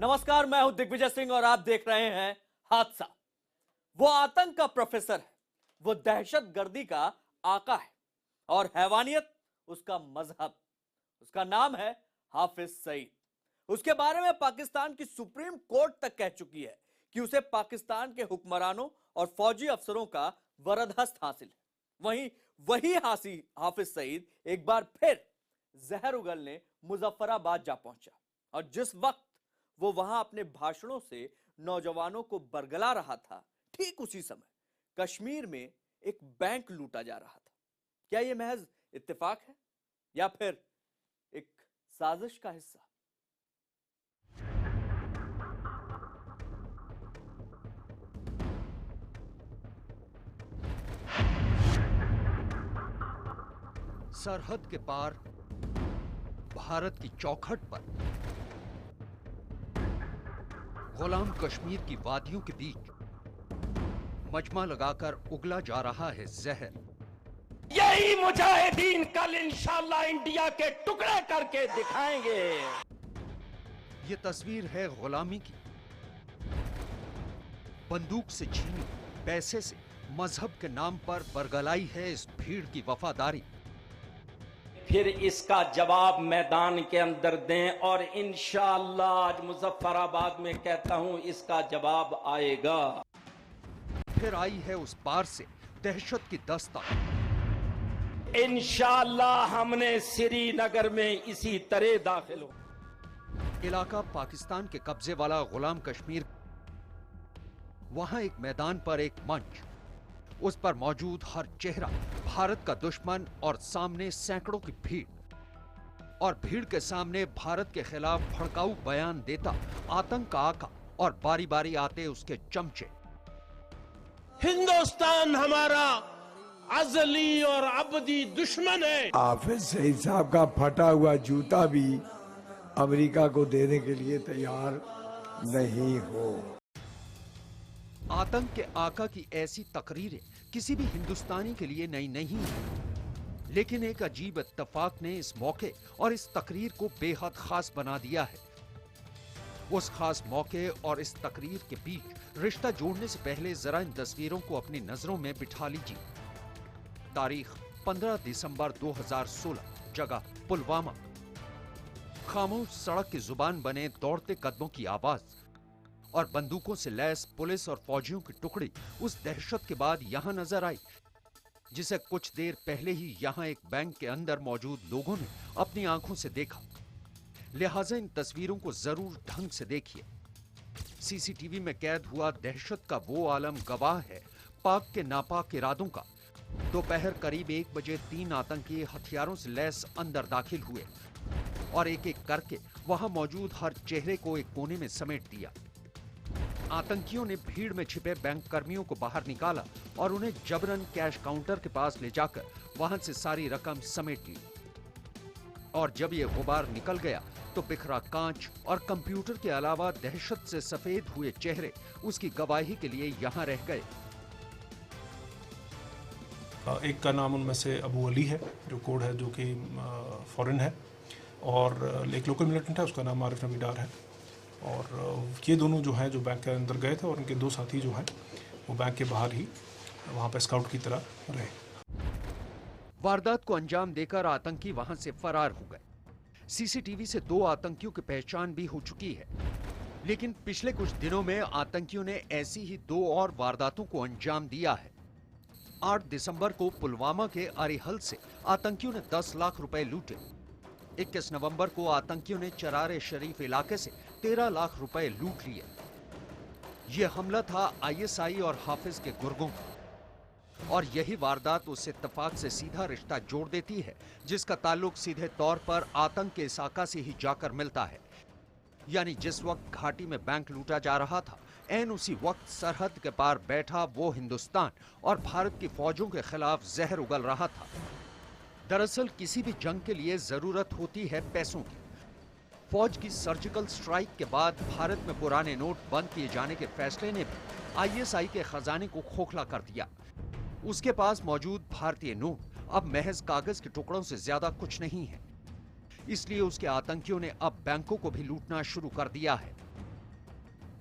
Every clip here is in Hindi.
नमस्कार, मैं हूं दिग्विजय सिंह और आप देख रहे हैं हादसा। वो आतंक का प्रोफेसर है, वो दहशतगर्दी का आका है और हैवानियत उसका मजहब। उसका नाम है हाफिज सईद। उसके बारे में पाकिस्तान की सुप्रीम कोर्ट तक कह चुकी है कि उसे पाकिस्तान के हुक्मरानों और फौजी अफसरों का वरदहस्त हासिल है। वहीं वही हाफिज सईद एक बार फिर जहर उगलने मुजफ्फराबाद जा पहुंचा और जिस वक्त वो वहां अपने भाषणों से नौजवानों को बरगला रहा था, ठीक उसी समय कश्मीर में एक बैंक लूटा जा रहा था। क्या यह महज इत्तेफाक है या फिर एक साजिश का हिस्सा? सरहद के पार भारत की चौखट पर गुलाम कश्मीर की वादियों के बीच मजमा लगाकर उगला जा रहा है जहर। यही मुजाहिदीन कल इंशाअल्लाह इंडिया के टुकड़े करके दिखाएंगे। ये तस्वीर है गुलामी की। बंदूक से छीनी, पैसे से मजहब के नाम पर बरगलाई है इस भीड़ की वफादारी। फिर इसका जवाब मैदान के अंदर दें और इंशाअल्लाह आज मुजफ्फराबाद में कहता हूं इसका जवाब आएगा। फिर आई है उस पार से दहशत की दस्तक। इंशाअल्लाह हमने श्रीनगर में इसी तरह दाखिल हो। इलाका पाकिस्तान के कब्जे वाला गुलाम कश्मीर, वहां एक मैदान पर एक मंच, उस पर मौजूद हर चेहरा भारत का दुश्मन और सामने सैकड़ों की भीड़। और भीड़ के सामने भारत के खिलाफ भड़काऊ बयान देता आतंक का आका और बारी बारी आते उसके चमचे। हिंदुस्तान हमारा अजली और अबदी दुश्मन है। हाफिज सईद साहब का फटा हुआ जूता भी अमेरिका को देने के लिए तैयार नहीं हो। आतंक के आका की ऐसी तकरीरें किसी भी हिंदुस्तानी के लिए नई नहीं है, लेकिन एक अजीब इत्तेफाक ने इस मौके और इस तकरीर को बेहद खास बना दिया है। उस खास मौके और इस तकरीर के बीच रिश्ता जोड़ने से पहले जरा इन तस्वीरों को अपनी नजरों में बिठा लीजिए। तारीख 15 दिसंबर 2016, जगह पुलवामा। खामोश सड़क की जुबान बने दौड़ते कदमों की आवाज और बंदूकों से लैस पुलिस और फौजियों की टुकड़ी उस दहशत के बाद यहां नजर आई जिसे कुछ देर पहले ही यहां एक बैंक के अंदर मौजूद लोगों ने अपनी आंखों से देखा। लिहाजा इन तस्वीरों को जरूर ढंग से देखिए। सीसीटीवी में कैद हुआ दहशत का वो आलम गवाह है पाक के नापाक इरादों का। दोपहर करीब 1 बजे 3 आतंकी हथियारों से लैस अंदर दाखिल हुए और एक एक करके वहां मौजूद हर चेहरे को एक कोने में समेट दिया। आतंकियों ने भीड़ में छिपे बैंक कर्मियों को बाहर निकाला और उन्हें जबरन कैश काउंटर के पास ले जाकर वहां से सारी रकम समेट ली। और जब ये गुबार निकल गया तो बिखरा कांच और कंप्यूटर के अलावा दहशत से सफेद हुए चेहरे उसकी गवाही के लिए यहां रह गए। एक का नाम उनमें से अबू अली है, जो कोड है, जो कि फॉरेन है, और एक लोकल मिलिटेंट है, उसका नाम आरिफ नबी डार है। और ये दोनों जो हैं, जो बैंक के अंदर गए थे, और उनके 2 साथी जो हैं वो बैंक के बाहर ही वहाँ पर स्काउट की तरह रहे। वारदात को अंजाम देकर आतंकी वहां से फरार हो गए। सीसीटीवी से 2 आतंकियों की पहचान भी हो चुकी है, लेकिन पिछले कुछ दिनों में आतंकियों ने ऐसी ही 2 और वारदातों को अंजाम दिया है। 8 दिसंबर को पुलवामा के अरिहल से आतंकियों ने 10 लाख रुपए लूटे। 21 नवंबर को आतंकियों ने चरार शरीफ इलाके से 13 लाख रुपए लूट लिए। यह हमला था आईएसआई और हाफिज के गुर्गों का। और यही वारदात उस इत्तेफाक से सीधा रिश्ता जोड़ देती है जिसका ताल्लुक सीधे तौर पर आतंक के इसाका से ही जाकर मिलता है। यानी जिस वक्त घाटी में बैंक लूटा जा रहा था, ऐन उसी वक्त सरहद के पार बैठा वो हिंदुस्तान और भारत की फौजों के खिलाफ जहर उगल रहा था। दरअसल किसी भी जंग के लिए जरूरत होती है पैसों की। फौज की सर्जिकल स्ट्राइक के बाद भारत में पुराने नोट बंद किए जाने के फैसले ने भी आईएसआई के खजाने को खोखला कर दिया। उसके पास मौजूद भारतीय नोट अब महज कागज के टुकड़ों से ज्यादा कुछ नहीं है। इसलिए उसके आतंकियों ने अब बैंकों को भी लूटना शुरू कर दिया है।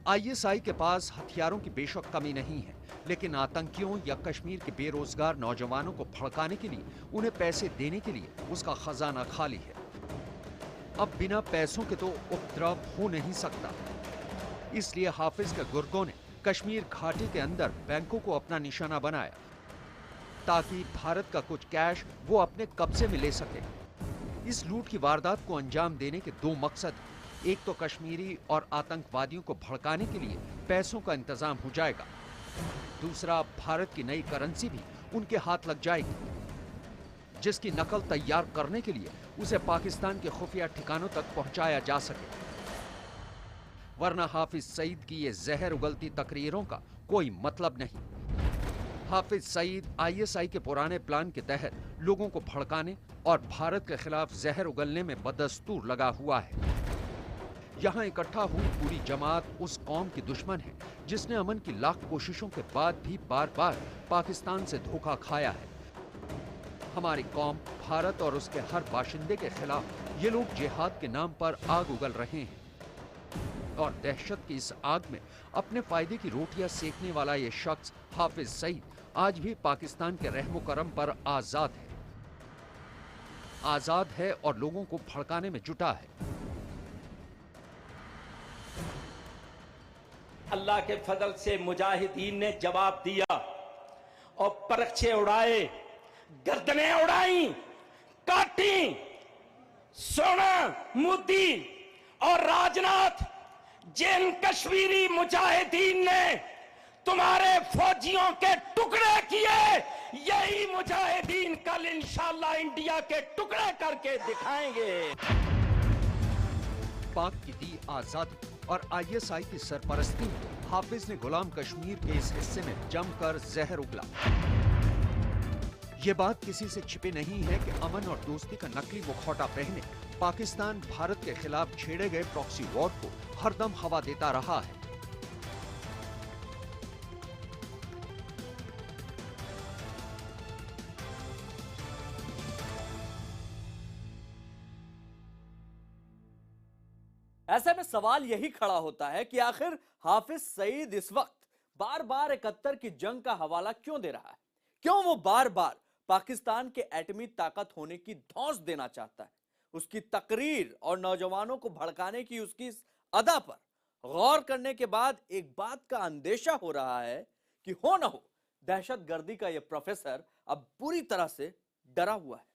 आईएसआई के पास हथियारों की बेशक कमी नहीं है, लेकिन आतंकियों या कश्मीर के बेरोजगार नौजवानों को भड़काने के लिए, उन्हें पैसे देने के लिए उसका खजाना खाली है। अब बिना पैसों के तो उपद्रव हो नहीं सकता। इसलिए हाफिज के गुर्गों ने कश्मीर घाटी के अंदर बैंकों को अपना निशाना बनाया, ताकि भारत का कुछ कैश वो अपने कब्जे में ले सके। इस लूट की वारदात को अंजाम देने के दो मकसद हैं। एक तो कश्मीरी और आतंकवादियों को भड़काने के लिए पैसों का इंतजाम हो जाएगा, दूसरा भारत की नई करेंसी भी उनके हाथ लग जाएगी, जिसकी नकल तैयार करने के लिए उसे पाकिस्तान के खुफिया ठिकानों तक पहुंचाया जा सके। वरना हाफिज सईद की ये जहर उगलती तकरीरों का कोई मतलब नहीं। हाफिज सईद आईएसआई के पुराने प्लान के तहत लोगों को भड़काने और भारत के खिलाफ जहर उगलने में बदस्तूर लगा हुआ है। यहाँ इकट्ठा हुई पूरी जमात उस कौम की दुश्मन है जिसने अमन की लाख कोशिशों के बाद भी बार बार पाकिस्तान से धोखा खाया है। हमारी कौम, भारत और उसके हर बाशिंदे के खिलाफ ये लोग जिहाद के नाम पर आग उगल रहे हैं, और दहशत की इस आग में अपने फायदे की रोटियां सेकने वाला ये शख्स हाफिज सईद आज भी पाकिस्तान के रहमो करम पर आजाद है और लोगों को भड़काने में जुटा है। अल्लाह के फजल से मुजाहिदीन ने जवाब दिया और परखचे उड़ाए, गर्दनें उड़ाई, काटी। सोना, मोदी और राजनाथ, जिन कश्मीरी मुजाहिदीन ने तुम्हारे फौजियों के टुकड़े किए, यही मुजाहिदीन कल इंशाअल्लाह इंडिया के टुकड़े करके दिखाएंगे। पाक की दी आजादी और आईएसआई की सरपरस्ती में हाफिज ने गुलाम कश्मीर के इस हिस्से में जमकर जहर उगला। ये बात किसी से छिपी नहीं है कि अमन और दोस्ती का नकली मुखौटा पहने पाकिस्तान भारत के खिलाफ छेड़े गए प्रॉक्सी वॉर को हरदम हवा देता रहा है। ऐसे में सवाल यही खड़ा होता है कि आखिर हाफिज सईद इस वक्त बार बार 71 की जंग का हवाला क्यों दे रहा है? क्यों वो बार बार पाकिस्तान के एटमी ताकत होने की धौंस देना चाहता है? उसकी तकरीर और नौजवानों को भड़काने की उसकी इस अदा पर गौर करने के बाद एक बात का अंदेशा हो रहा है कि हो न हो दहशतगर्दी का यह प्रोफेसर अब पूरी तरह से डरा हुआ है।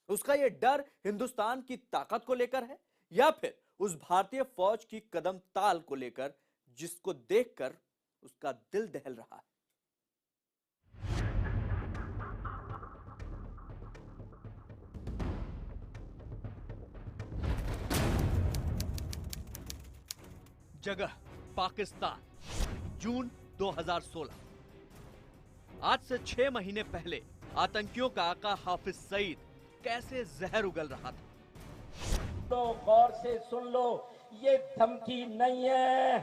उसका यह डर हिंदुस्तान की ताकत को लेकर है या फिर उस भारतीय फौज की कदम ताल को लेकर जिसको देखकर उसका दिल दहल रहा है। जगह पाकिस्तान, जून 2016। आज से 6 महीने पहले आतंकियों का आका हाफिज सईद कैसे जहर उगल रहा था। तो गौर से सुन लो, ये धमकी नहीं है।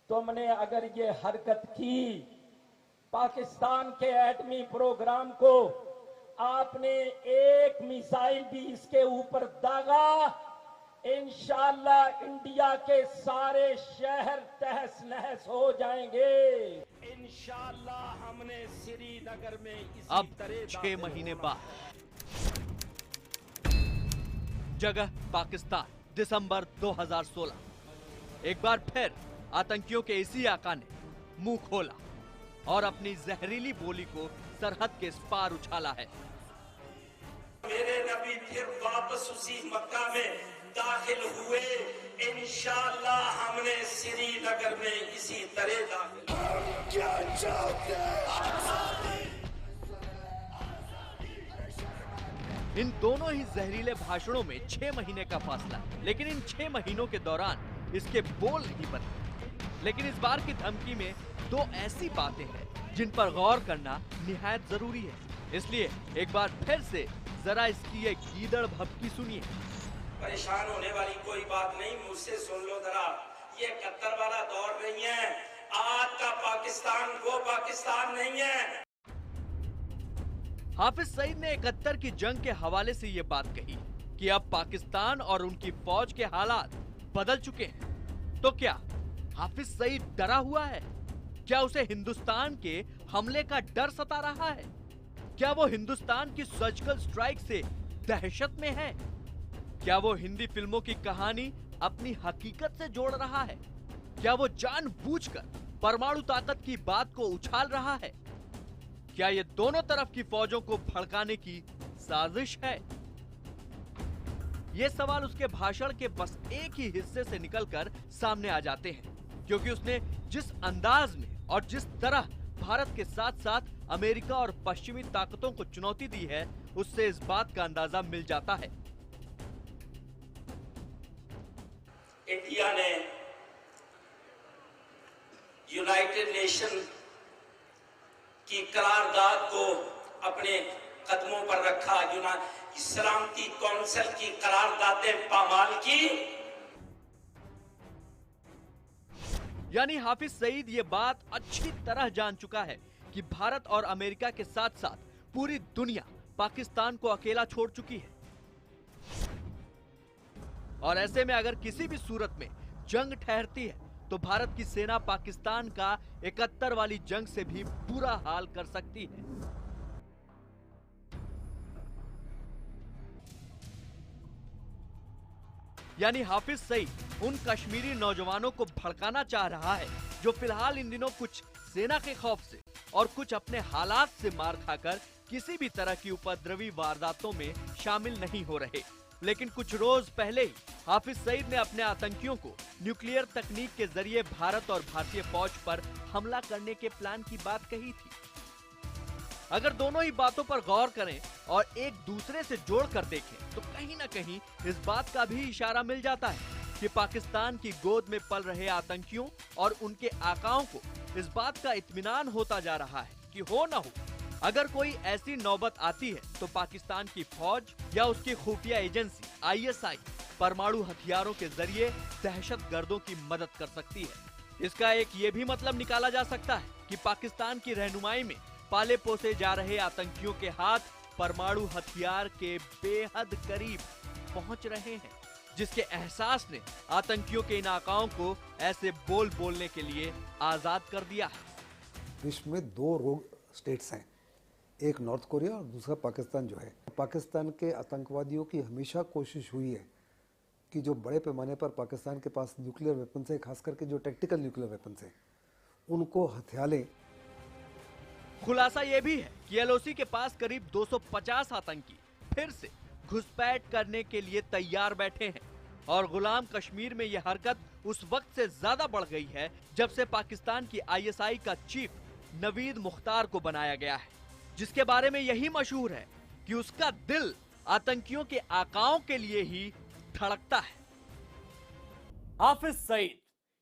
तुमने अगर ये हरकत की, पाकिस्तान के एटमी प्रोग्राम को आपने एक मिसाइल भी इसके ऊपर दागा, इंशाअल्लाह इंडिया के सारे शहर तहस नहस हो जाएंगे। इंशाअल्लाह हमने श्रीनगर में इसी अब 6 महीने बाद, जगह पाकिस्तान, दिसंबर 2016। एक बार फिर आतंकियों के इसी आका ने मुंह खोला और अपनी जहरीली बोली को सरहद के इस पार उछाला है। मेरे नबी फिर वापस उसी मक्का में दाखिल हुए, इंशाअल्लाह हमने श्रीनगर में इसी तरह दाखिल। क्या चाहते हैं? इन दोनों ही जहरीले भाषणों में 6 महीने का फासला, लेकिन इन 6 महीनों के दौरान इसके बोल नहीं बदले। लेकिन इस बार की धमकी में 2 ऐसी बातें हैं जिन पर गौर करना निहायत जरूरी है। इसलिए एक बार फिर से जरा इसकी ये गीदड़ भभकी सुनिए। परेशान होने वाली कोई बात नहीं, मुझसे सुन लो जरा। ये 71 वाला दौर नहीं है। आज का पाकिस्तान वो पाकिस्तान नहीं है। हाफिज सईद ने 71 की जंग के हवाले से ये बात कही कि अब पाकिस्तान और उनकी फौज के हालात बदल चुके हैं। तो क्या हाफिज सईद डरा हुआ है? क्या उसे हिंदुस्तान के हमले का डर सता रहा है? क्या वो हिंदुस्तान की सर्जिकल स्ट्राइक से दहशत में है? क्या वो हिंदी फिल्मों की कहानी अपनी हकीकत से जोड़ रहा है? क्या वो जानबूझकर परमाणु ताकत की बात को उछाल रहा है? क्या ये दोनों तरफ की फौजों को भड़काने की साजिश है? ये सवाल उसके भाषण के बस एक ही हिस्से से निकलकर सामने आ जाते हैं, क्योंकि उसने जिस अंदाज में और जिस तरह भारत के साथ साथ अमेरिका और पश्चिमी ताकतों को चुनौती दी है, उससे इस बात का अंदाजा मिल जाता है। इंडिया ने यूनाइटेड नेशन की करारदाद को अपने कदमों पर रखा, सलामती कौंसिल की करारदादें पामाल की। यानी हाफिज सईद ये बात अच्छी तरह जान चुका है कि भारत और अमेरिका के साथ साथ पूरी दुनिया पाकिस्तान को अकेला छोड़ चुकी है, और ऐसे में अगर किसी भी सूरत में जंग ठहरती है तो भारत की सेना पाकिस्तान का 71 वाली जंग से भी बुरा हाल कर सकती है। यानी हाफिज सईद उन कश्मीरी नौजवानों को भड़काना चाह रहा है जो फिलहाल इन दिनों कुछ सेना के खौफ से और कुछ अपने हालात से मार खाकर किसी भी तरह की उपद्रवी वारदातों में शामिल नहीं हो रहे। लेकिन कुछ रोज पहले ही हाफिज सईद ने अपने आतंकियों को न्यूक्लियर तकनीक के जरिए भारत और भारतीय फौज पर हमला करने के प्लान की बात कही थी। अगर दोनों ही बातों पर गौर करें और एक दूसरे से जोड़कर देखें तो कहीं ना कहीं इस बात का भी इशारा मिल जाता है कि पाकिस्तान की गोद में पल रहे आतंकियों और उनके आकाओं को इस बात का इत्मीनान होता जा रहा है कि हो न हो, अगर कोई ऐसी नौबत आती है तो पाकिस्तान की फौज या उसकी खुफिया एजेंसी ISI परमाणु हथियारों के जरिए दहशतगर्दों की मदद कर सकती है। इसका एक ये भी मतलब निकाला जा सकता है कि पाकिस्तान की रहनुमाई में पाले पोसे जा रहे आतंकियों के हाथ परमाणु हथियार के बेहद करीब पहुंच रहे हैं, जिसके एहसास ने आतंकियों के इन आकाओं को ऐसे बोलने के लिए आजाद कर दिया है। विश्व में 2 रोग स्टेट्स हैं, एक नॉर्थ कोरिया और दूसरा पाकिस्तान जो है। पाकिस्तान के आतंकवादियों की हमेशा कोशिश हुई है कि जो बड़े पैमाने पर पाकिस्तान के पास न्यूक्लियर वेपन्स है, खास करके जो टैक्टिकल न्यूक्लियर वेपन्स हैं, उनको हथिया लें। खुलासा यह भी है कि LOC के पास करीब 250 आतंकी फिर से घुसपैठ करने के लिए तैयार बैठे हैं, और गुलाम कश्मीर में यह हरकत उस वक्त से ज्यादा बढ़ गई है जब से पाकिस्तान की ISI का चीफ नवीद मुख्तार को बनाया गया है, जिसके बारे में यही मशहूर है कि उसका दिल आतंकियों के आकाओं के लिए ही धड़कता है। हाफिज सईद,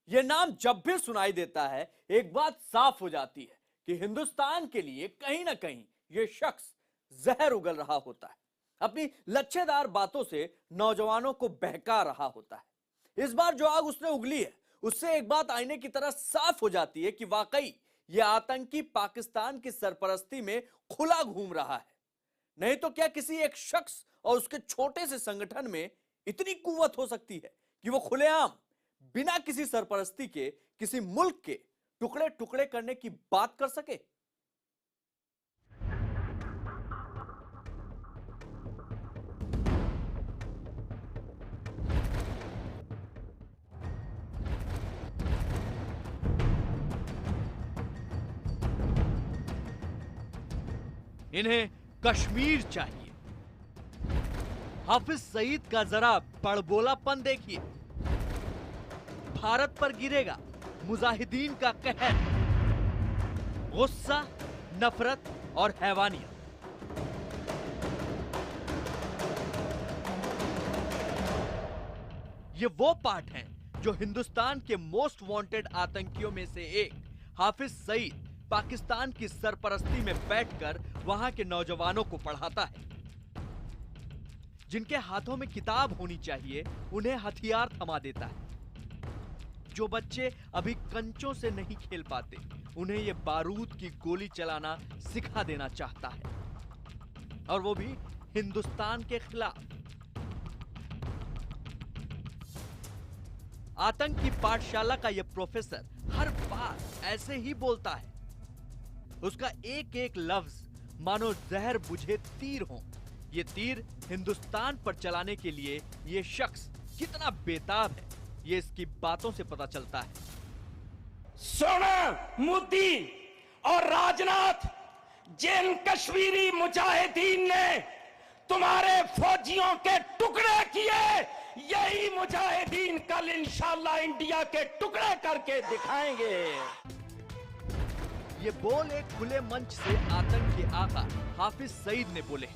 यह नाम जब भी सुनाई देता है एक बात साफ हो जाती है कि हिंदुस्तान के लिए कहीं ना कहीं यह शख्स जहर उगल रहा होता है, अपनी लच्छेदार बातों से नौजवानों को बहका रहा होता है। इस बार जो आग उसने उगली है उससे एक बात आईने की तरह साफ हो जाती है कि वाकई यह आतंकी पाकिस्तान की सरपरस्ती में खुला घूम रहा है। नहीं तो क्या किसी एक शख्स और उसके छोटे से संगठन में इतनी कुव्वत हो सकती है कि वो खुलेआम बिना किसी सरपरस्ती के किसी मुल्क के टुकड़े टुकड़े करने की बात कर सके? इन्हें कश्मीर चाहिए। हाफिज सईद का जरा बड़बोलापन देखिए। भारत पर गिरेगा मुजाहिदीन का कहर, गुस्सा, नफरत और हैवानियत। ये वो पार्ट हैं जो हिंदुस्तान के मोस्ट वांटेड आतंकियों में से एक हाफिज सईद पाकिस्तान की सरपरस्ती में बैठकर वहां के नौजवानों को पढ़ाता है। जिनके हाथों में किताब होनी चाहिए उन्हें हथियार थमा देता है। जो बच्चे अभी कंचों से नहीं खेल पाते उन्हें यह बारूद की गोली चलाना सिखा देना चाहता है, और वो भी हिंदुस्तान के खिलाफ। आतंक की पाठशाला का यह प्रोफेसर हर बार ऐसे ही बोलता है। उसका एक एक लफ्ज मानो जहर बुझे तीर हो। ये तीर हिंदुस्तान पर चलाने के लिए ये शख्स कितना बेताब है, ये इसकी बातों से पता चलता है। सोना मोदी और राजनाथ, जिन कश्मीरी मुजाहिदीन ने तुम्हारे फौजियों के टुकड़े किए, यही मुजाहिदीन कल इंशाल्लाह इंडिया के टुकड़े करके दिखाएंगे। ये बोल एक खुले मंच से आतंक के आका हाफिज सईद ने बोले।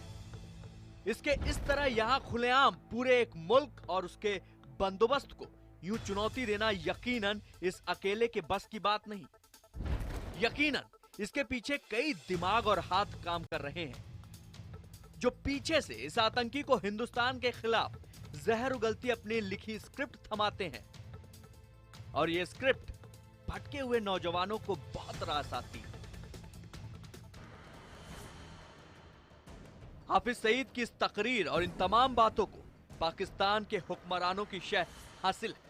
इसके इस तरह यहां खुलेआम पूरे एक मुल्क और उसके बंदोबस्त को यूं चुनौती देना यकीनन इस अकेले के बस की बात नहीं। यकीनन इसके पीछे कई दिमाग और हाथ काम कर रहे हैं, जो पीछे से इस आतंकी को हिंदुस्तान के खिलाफ जहर उगलती अपनी लिखी स्क्रिप्ट थमाते हैं। और ये स्क्रिप्ट भटके हुए नौजवानों को बहुत रास आती है। हाफिज सईद की इस तकरीर और इन तमाम बातों को पाकिस्तान के हुक्मरानों की शह हासिल है।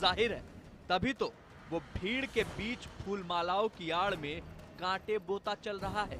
जाहिर है तभी तो वो भीड़ के बीच फूलमालाओं की आड़ में कांटे बोता चल रहा है।